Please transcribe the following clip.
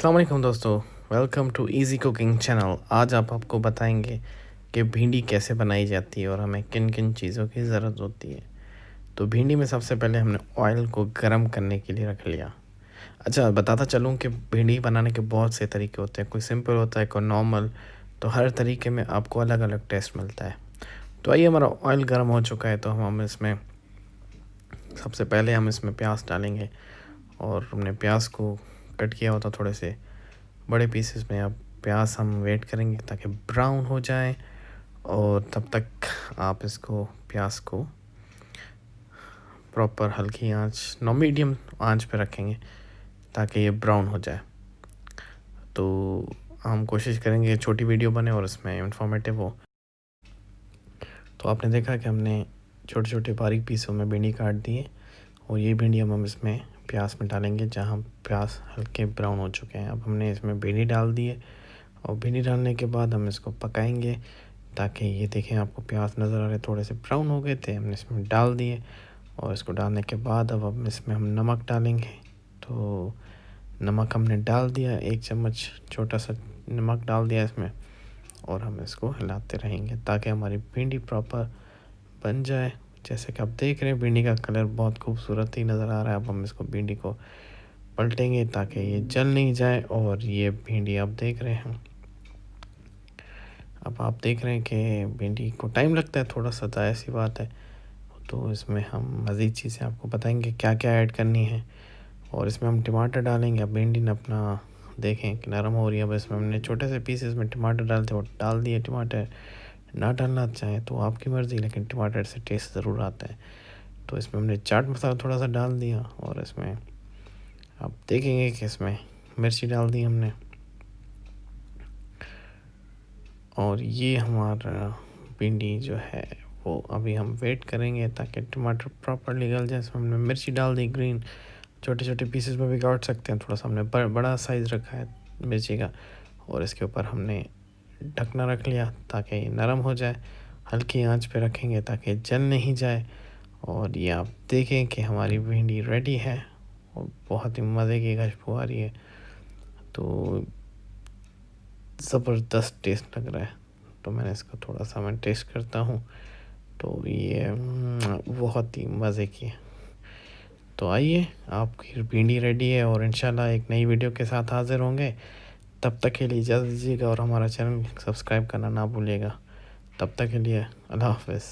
अस्सलाम वालेकुम दोस्तों, welcome to easy cooking channel. आज आपको बताएंगे कि भिंडी कैसे बनाई जाती है और हमें किन किन चीज़ों की ज़रूरत होती है। तो भिंडी में सबसे पहले हमने ऑयल को गर्म करने के लिए रख लिया। अच्छा, बताता चलूँ कि भिंडी बनाने के बहुत से तरीके होते हैं, कोई सिंपल होता है, कोई नॉर्मल। तो हर तरीके में आपको अलग अलग टेस्ट मिलता है। तो आइए, हमारा ऑयल गर्म हो चुका है, तो हम इसमें सबसे पहले हम इसमें प्याज डालेंगे। और हमने प्याज को कट किया होता थोड़े से बड़े पीसेस में। अब प्याज हम वेट करेंगे ताकि ब्राउन हो जाए, और तब तक आप इसको प्याज को प्रॉपर हल्की आंच मीडियम आंच पे रखेंगे ताकि ये ब्राउन हो जाए। तो हम कोशिश करेंगे छोटी वीडियो बने और इसमें इंफॉर्मेटिव हो। तो आपने देखा कि हमने छोटे छोटे बारीक पीसों में भिंडी काट दिए, और ये भिंडी हम इसमें प्याज में डालेंगे जहाँ प्याज हल्के ब्राउन हो चुके हैं। अब हमने इसमें भिंडी डाल दिए, और भिंडी डालने के बाद हम इसको पकाएंगे ताकि ये देखें, आपको प्याज नज़र आ रहे थोड़े से ब्राउन हो गए थे, हमने इसमें डाल दिए। और इसको डालने के बाद अब इसमें हम नमक डालेंगे। तो नमक हमने डाल दिया, 1 चम्मच छोटा सा नमक डाल दिया इसमें, और हम इसको हिलाते रहेंगे ताकि हमारी भिंडी प्रॉपर बन जाए। जैसे कि आप देख रहे हैं, भिंडी का कलर बहुत खूबसूरत ही नज़र आ रहा है। अब हम इसको भिंडी को पलटेंगे ताकि ये जल नहीं जाए। और ये भिंडी आप देख रहे हैं, अब आप देख रहे हैं कि भिंडी को टाइम लगता है थोड़ा सा, तो ऐसी बात है। तो इसमें हम मज़ीद चीज़ें आपको बताएंगे क्या क्या ऐड करनी है। और इसमें हम टमाटर डालेंगे। अब भिंडी ने अपना देखें कि नरम हो रही है। अब इसमें हमने छोटे से पीसेस में टमाटर डालते और डाल दिए। टमाटर ना डालना चाहें तो आपकी मर्ज़ी, लेकिन टमाटर से टेस्ट ज़रूर आता है। तो इसमें हमने चाट मसाला थोड़ा सा डाल दिया, और इसमें आप देखेंगे कि इसमें मिर्ची डाल दी हमने। और ये हमारा भिंडी जो है वो अभी हम वेट करेंगे ताकि टमाटर प्रॉपरली गल जाए। इसमें हमने मिर्ची डाल दी ग्रीन, छोटे छोटे पीसेस में भी काट सकते हैं। थोड़ा सा हमने बड़ा साइज़ रखा है मिर्ची का, और इसके ऊपर हमने ढकना रख लिया ताकि ये नरम हो जाए। हल्की आंच पे रखेंगे ताकि जल नहीं जाए। और ये आप देखें कि हमारी भिंडी रेडी है, और बहुत ही मज़े की खुशबू आ रही है। तो ज़बरदस्त टेस्ट लग रहा है। तो मैंने इसको थोड़ा सा मैं टेस्ट करता हूँ, तो ये बहुत ही मज़े की है। तो आइए, आपकी भिंडी रेडी है, और इंशाल्लाह एक नई वीडियो के साथ हाज़िर होंगे। तब तक के लिए इजाज़त दीजिएगा, और हमारा चैनल सब्सक्राइब करना ना भूलिएगा। तब तक के लिए अल्लाह हाफ़िज़।